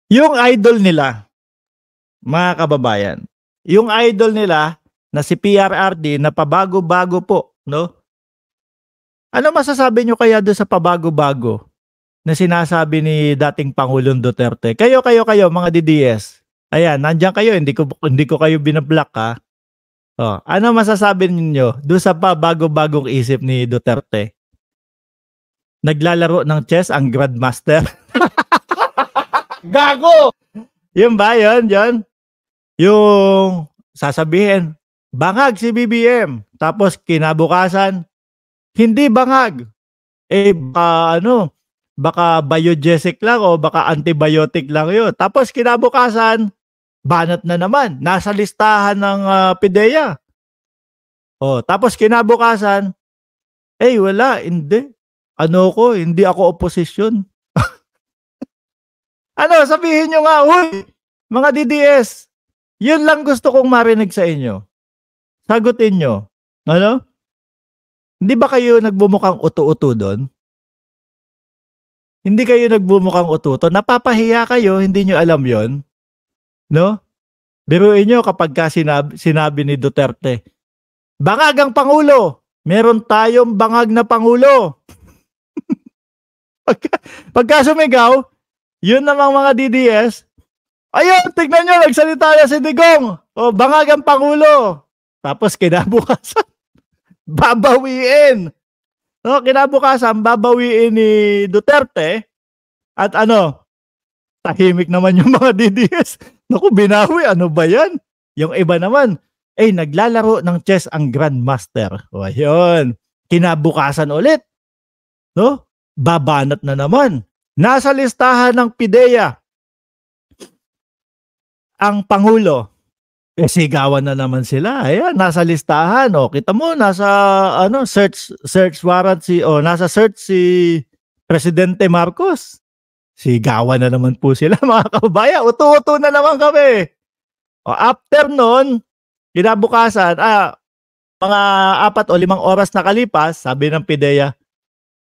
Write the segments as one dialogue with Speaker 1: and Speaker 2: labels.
Speaker 1: Yung idol nila, mga kababayan, yung idol nila na si PRRD na pabago-bago po, no? Ano masasabi nyo kaya doon sa pabago-bago na sinasabi ni dating Pangulong Duterte? Kayo, mga DDS. Ayan, nandiyan kayo, hindi ko kayo binablock ha. Oh, ano masasabi ninyo doon sa pabago-bagong isip ni Duterte? Naglalaro ng chess ang Grandmaster? Gago! Yun ba yun, John? Yung sasabihin, bangag si BBM. Tapos kinabukasan, hindi bangag. Baka biogesic lang o baka antibiotic lang yun. Tapos kinabukasan, banat na naman. Nasa listahan ng PIDEA. Oh, tapos kinabukasan, wala, hindi. Hindi ako oposisyon. Sabihin nyo nga, uy, mga DDS, yun lang gusto kong marinig sa inyo. Sagutin nyo. Ano? Hindi ba kayo nagbumukhang uto-uto doon? Hindi kayo nagbumukhang uto-uto? Napapahiya kayo, hindi nyo alam yon, no? Biruin nyo kapag sinabi ni Duterte, bangag ang Pangulo! Meron tayong bangag na Pangulo! Pagka sumigaw, yun namang mga DDS, ayun, tignan nyo, nagsalita na si Digong. O, bangag ang Pangulo. Tapos kinabukasan, babawiin. No, kinabukasan, babawiin ni Duterte. At tahimik naman yung mga DDS. Naku, binawi, ano ba yan? Yung iba naman, naglalaro ng chess ang Grandmaster. O, ayun. Kinabukasan ulit. No? Babanat na naman. Nasa listahan ng PIDEA ang Pangulo. Sigawan na naman sila. Ayan, nasa listahan. O, kita mo, nasa search warrant nasa search si Presidente Marcos. Sigawan na naman po sila, mga kababayan. Uto-uto na naman kami. O, after nun, kinabukasan, mga 4 o 5 oras na kalipas, sabi ng PIDEA,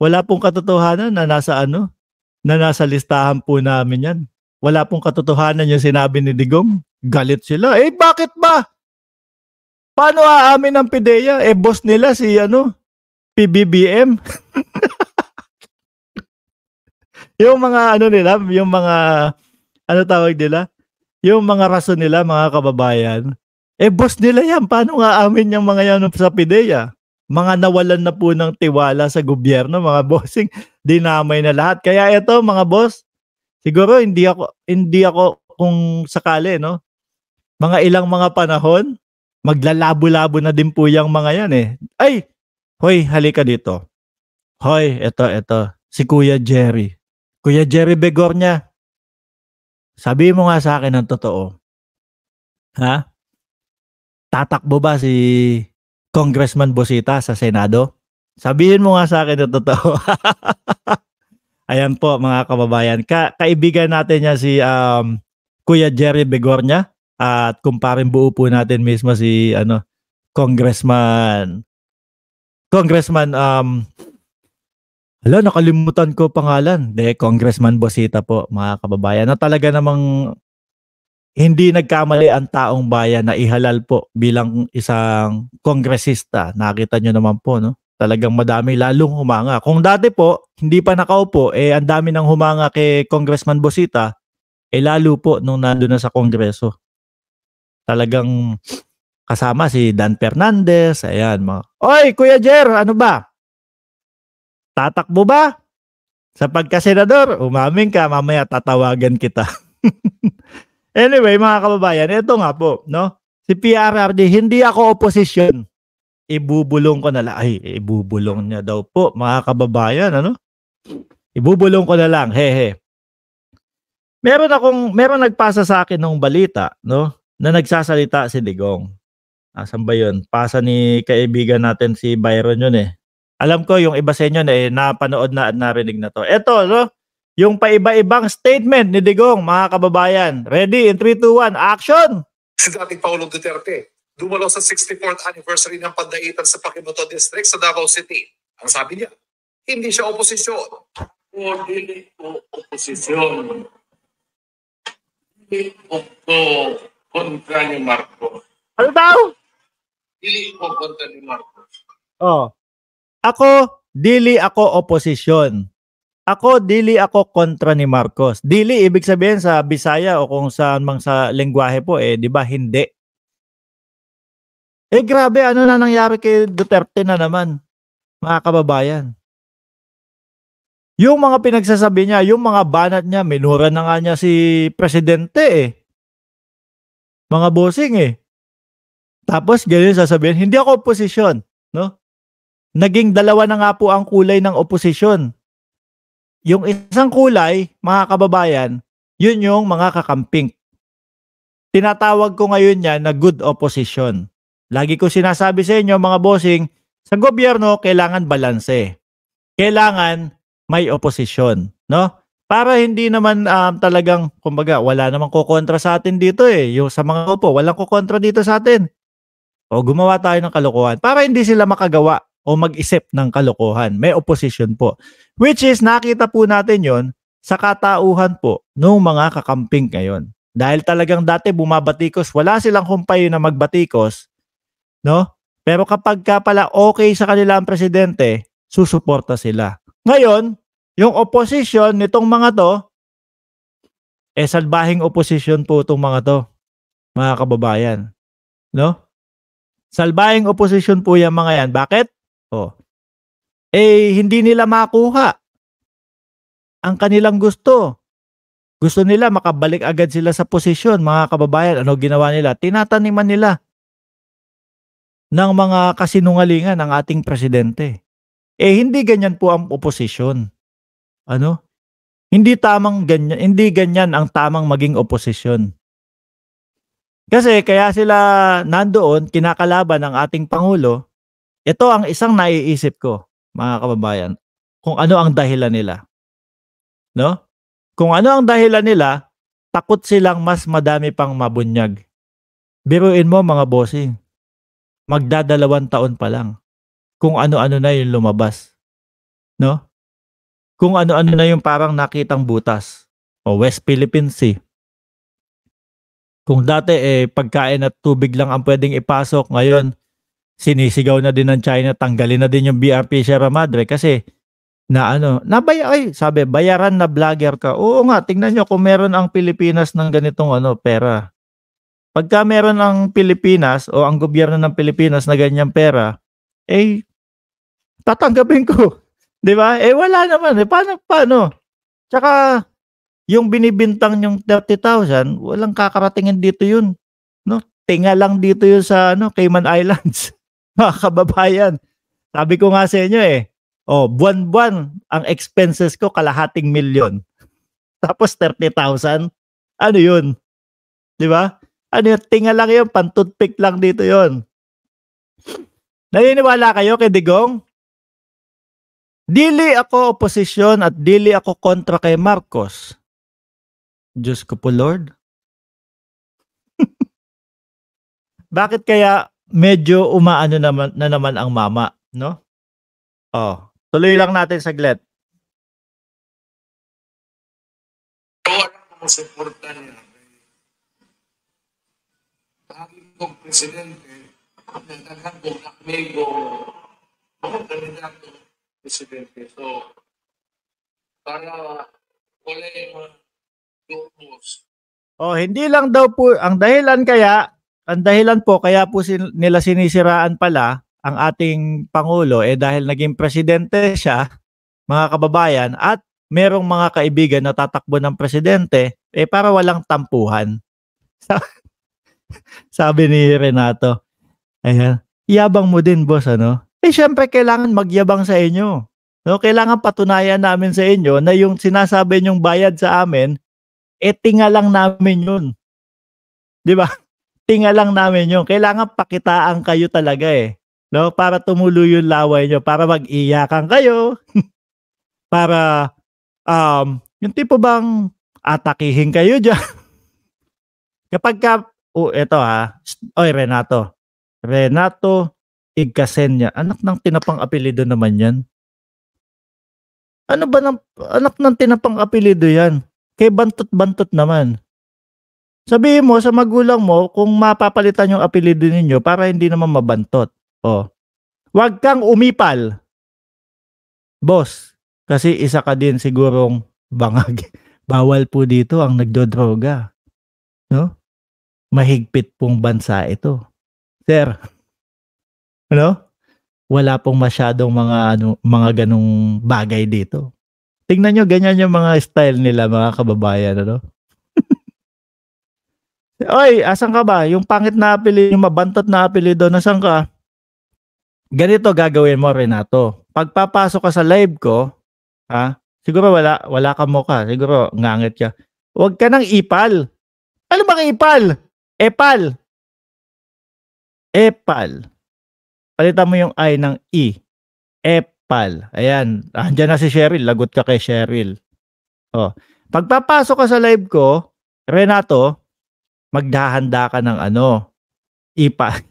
Speaker 1: wala pong katotohanan na nasa listahan po namin yan. Wala pong katotohanan yung sinabi ni Digong. Galit sila. Bakit ba? Paano aamin ng PIDEA? Boss nila si PBBM. Yung mga nila, yung mga tawag nila? Yung mga rason nila, mga kababayan. Boss nila yan. Paano nga amin yung mga yan sa PIDEA? Mga nawalan na po ng tiwala sa gobyerno, mga bossing. Dinamay na lahat. Kaya ito, mga boss, siguro hindi ako kung sakali, no? Mga ilang mga panahon, maglalabo-labo na din po yung mga yan hoy, halika dito. Hoy, eto, si Kuya Jerry. Kuya Jerry Begornia, sabi mo nga sa akin ng totoo. Ha? Tatakbo ba si Congressman Bosita sa Senado? Sabihin mo nga sa akin ng totoo. Ayan po, mga kababayan. Kaibigan natin niya si Kuya Jerry Begornia. At kumparin buo po natin mismo si Congressman nakalimutan ko pangalan. Congressman Bosita po, mga kababayan. Na talaga namang hindi nagkamali ang taong bayan na ihalal po bilang isang kongresista. Nakita nyo naman po, no? Talagang madami lalong humanga. Kung dati po, hindi pa nakaupo, ang dami nang humanga kay Congressman Bosita, lalo po nung nandun na sa Kongreso. Talagang kasama si Dan Fernandez, ayan mga. Oy, Kuya Jer, ano ba? Tatakbo ba? Sa pagkasenador, umamin ka, mamaya tatawagan kita. Anyway, mga kababayan, ito nga po, no? Si PRRD, hindi ako oposisyon. Ibubulong ko na lang. Ibubulong niya daw po, mga kababayan, Ibubulong ko na lang, hehe. Meron nagpasa sa akin ng balita, no? Na nagsasalita si Digong. Asan ba yun? Pasa ni kaibigan natin si Byron yun Alam ko yung iba sa inyo napanood na at narinig na to. Ito, no? Yung paiba-ibang statement ni Digong, mga kababayan. Ready? In 3, 2, 1, action!
Speaker 2: Si dating Pangulong Duterte, dumalo sa 64th anniversary ng Pandaitan sa Pakibuto District sa Davao City. Ang sabi niya, hindi siya oposisyon.
Speaker 3: Hindi ko oposisyon.
Speaker 2: Dili ko kontra ni Marcos.
Speaker 1: Ano daw?
Speaker 2: Dili ko kontra ni Marcos.
Speaker 1: Oh. Ako, dili ako oposisyon. Ako, dili ako kontra ni Marcos. Dili, ibig sabihin sa Bisaya o kung saan mang sa lengguwahe po, di ba, hindi. Grabe, ano na nangyari kay Duterte na naman, mga kababayan. Yung mga pinagsasabi niya, yung mga banat niya, minura na nga niya si Presidente Mga bossing Tapos, ganyan sasabihin, hindi ako oposisyon, no? Naging dalawa na nga po ang kulay ng oposisyon. Yung isang kulay, mga kababayan, yun yung mga kakamping. Tinatawag ko ngayon yan na good opposition. Lagi ko sinasabi sa inyo, mga bossing, sa gobyerno, kailangan balanse. Kailangan may oposisyon, no? Para hindi naman talagang, kumbaga, wala namang kukontra sa atin dito Yung sa mga upo, walang kukontra dito sa atin. O gumawa tayo ng kalokohan para hindi sila makagawa o mag-isip ng kalokohan. May opposition po. Which is, nakita po natin yon sa katauhan po ng mga kakamping ngayon. Dahil talagang dati bumabatikos, wala silang kumpay na magbatikos, no? Pero kapag ka pala okay sa kanila ang presidente, susuporta sila. Ngayon, yung opposition nitong mga to, salbahing opposition po itong mga to, mga kababayan. No? Salbahing opposition po yung mga yan. Bakit? Hindi nila makuha ang kanilang gusto. Gusto nila makabalik agad sila sa posisyon, mga kababayan. Ano ginawa nila? Tinataniman nila ng mga kasinungalingan ng ating presidente. Hindi ganyan po ang oposisyon. Ano? Hindi ganyan ang tamang maging oposisyon. Kasi kaya sila nandoon, kinakalaban ng ating Pangulo, ito ang isang naiisip ko, mga kababayan, kung ano ang dahilan nila. No? Kung ano ang dahilan nila, takot silang mas madami pang mabunyag. Biruin mo mga bossing, magdadalawang taon pa lang, kung ano-ano na yung lumabas. No? Kung ano-ano na yung parang nakitang butas o West Philippine Sea. Kung dati pagkain at tubig lang ang pwedeng ipasok, ngayon sinisigaw na din ng China, tanggalin na din yung BRP Sierra Madre kasi sabi, bayaran na vlogger ka. Oo nga, tingnan nyo kung meron ang Pilipinas ng ganitong pera. Pagka meron ang Pilipinas o ang gobyerno ng Pilipinas na ganyang pera, tatanggapin ko. 'Di ba? Wala naman Paano? Tsaka yung binibintang yung 30,000, walang kakaratingin dito yun. No? Tinga lang dito yun sa Cayman Islands. Mga kababayan. Sabi ko nga sa inyo buwan-buwan ang expenses ko $250,000. Tapos 30,000. Ano yun? 'Di ba? Ano yun? Tinga lang yun, pantutpik lang dito yun. Naniniwala kayo kay Digong? Dili ako oposisyon at dili ako kontra kay Marcos. Diyos ko po, Lord. Bakit kaya medyo umaano naman ang mama, no? Tuloy lang natin saglit.
Speaker 2: Wala ko suporta niya. Ang kong presidente, nagdagan ko nakmego, mga kandidato presidente. So, para wala yung
Speaker 1: hindi lang daw po ang dahilan po kaya po nila sinisiraan pala ang ating Pangulo dahil naging presidente siya, mga kababayan, at merong mga kaibigan na tatakbo ng presidente para walang tampuhan. Sabi ni Renato. Ayan, yabang mo din, boss, syempre kailangan magyabang sa inyo. No, kailangan patunayan namin sa inyo na yung sinasabi nyong bayad sa amin tinga lang namin yun. 'Di ba? Tinga lang namin yun. Kailangan pakitaan kayo talaga no? Para tumulo yung laway nyo, para mag-iyakan kayo. Para yung tipo bang atakihin kayo dyan. Kapag eto Renato Igkasenya. Anak ng tinapang apelido naman yan. Ano ba anak ng tinapang apelido yan? Kay bantot-bantot naman. Sabihin mo sa magulang mo kung mapapalitan yung apelyido ninyo para hindi naman mabantot. Oh. Huwag kang umipal, boss. Kasi isa ka din sigurong bangag. Bawal po dito ang nagdodroga. No? Mahigpit pong bansa ito. Sir, ano? Wala pong masyadong mga ganong bagay dito. Tingnan nyo, ganyan yung mga style nila, mga kababayan, ano? Oy, asan ka ba? Yung pangit na apelyido, yung mabantot na apelyido, nasan ka? Ganito gagawin mo, Renato. Pagpapasok ka sa live ko, ha? Siguro wala ka mukha, siguro ngangit ka. Huwag ka nang ipal. Ano bang ipal? Epal. Epal. Palitan mo yung I ng E. Epal. Ayan. Andiyan na si Cheryl. Lagot ka kay Cheryl. Oh. Pagpapasok ka sa live ko, Renato, maghahanda ka ng ipal.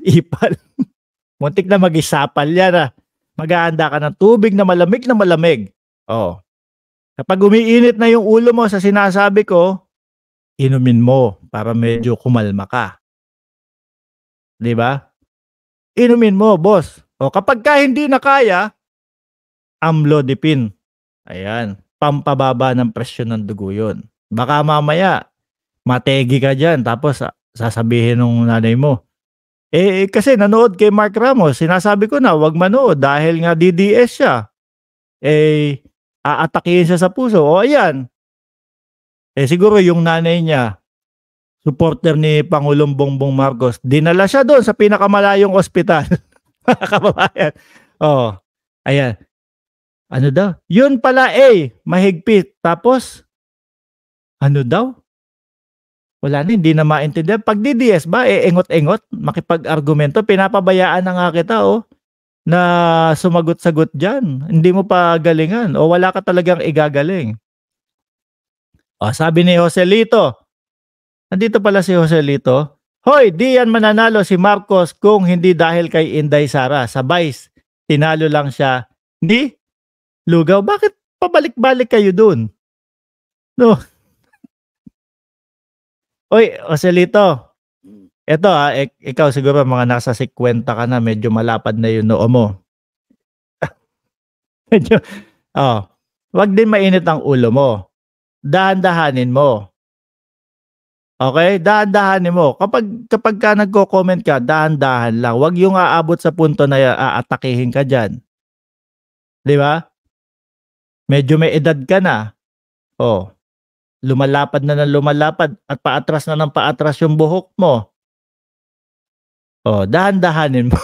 Speaker 1: Muntik na mag-isapal yan. Maghahanda ka ng tubig na malamig. Oh. Kapag umiinit na yung ulo mo sa sinasabi ko, inumin mo para medyo kumalma ka. 'Di ba? Inumin mo, boss. O kapag ka hindi na kaya, amlodipine. Ayan, pampababa ng presyon ng dugo 'yon. Baka mamaya mategi ka diyan tapos sasabihin ng nanay mo, kasi nanood kay Mark Ramos, sinasabi ko na wag manood dahil nga DDS siya. Aatakihin siya sa puso. O ayan. Siguro yung nanay niya, supporter ni Pangulong Bongbong Marcos, dinala siya doon sa pinakamalayong ospital. Mga kababayan. Oh, ayan. Ano daw? Yun pala mahigpit. Tapos, ano daw? Wala na, hindi na maintindihan. Pag DDS ba, engot-engot, makipag-argumento, pinapabayaan na nga kita, na sumagot-sagot dyan. Hindi mo pa galingan o wala ka talagang igagaling. Sabi ni Joselito, nandito pala si Joselito, hoy, di yan mananalo si Marcos kung hindi dahil kay Inday Sara. Sa Vice, tinalo lang siya ni Lugaw. Bakit pabalik-balik kayo dun? No. Hoy, Joselito, eto ikaw siguro mga nasa 50 ka na, medyo malapad na yung noo mo. Medyo, wag din mainit ang ulo mo. Dahan-dahanin mo. Okay? Dahan-dahanin mo. Kapag ka nagko-comment ka, dahan-dahan lang. Wag yung aabot sa punto na aatakihin ka dyan. Di ba? Medyo may edad ka na. Lumalapad na ng lumalapad at paatras na ng paatras yung buhok mo. Dahan-dahanin mo.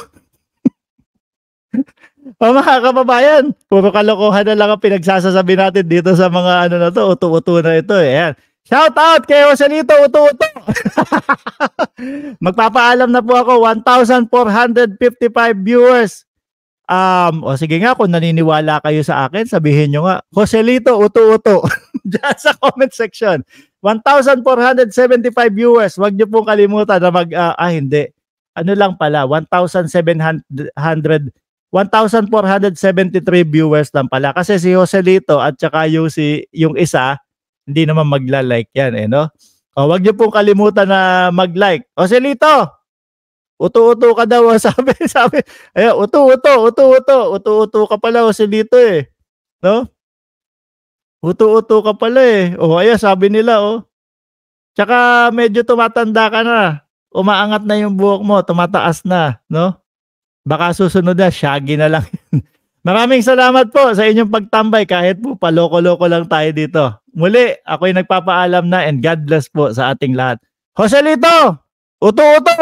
Speaker 1: Mga kababayan, puro kalokohan na lang ang pinagsasasabi natin dito sa mga na to, uto-uto na ito. Ayan. Shout out kay Joselito, uto-uto. Magpapaalam na po ako, 1,455 viewers. Sige nga, kung naniniwala kayo sa akin, sabihin nyo nga, Joselito, uto-uto. Diyan sa comment section. 1,475 viewers. Huwag nyo pong kalimutan na hindi. Ano lang pala, 1,473 viewers lang pala. Kasi si Joselito at saka yung isa, hindi naman magla-like yan, no? Huwag niyo pong kalimutan na mag-like. Joselito, uto-uto ka daw, sabi. Ayan, uto-uto ka pala, Joselito, no? Uto-uto ka pala, ayan, sabi nila, Tsaka medyo tumatanda ka na. Umaangat na yung buhok mo, tumataas na, no? Baka susunod na, shaggy na lang. Maraming salamat po sa inyong pagtambay kahit po paloko-loko lang tayo dito. Muli, ako'y nagpapaalam na and God bless po sa ating lahat. Joselito, uto-uto!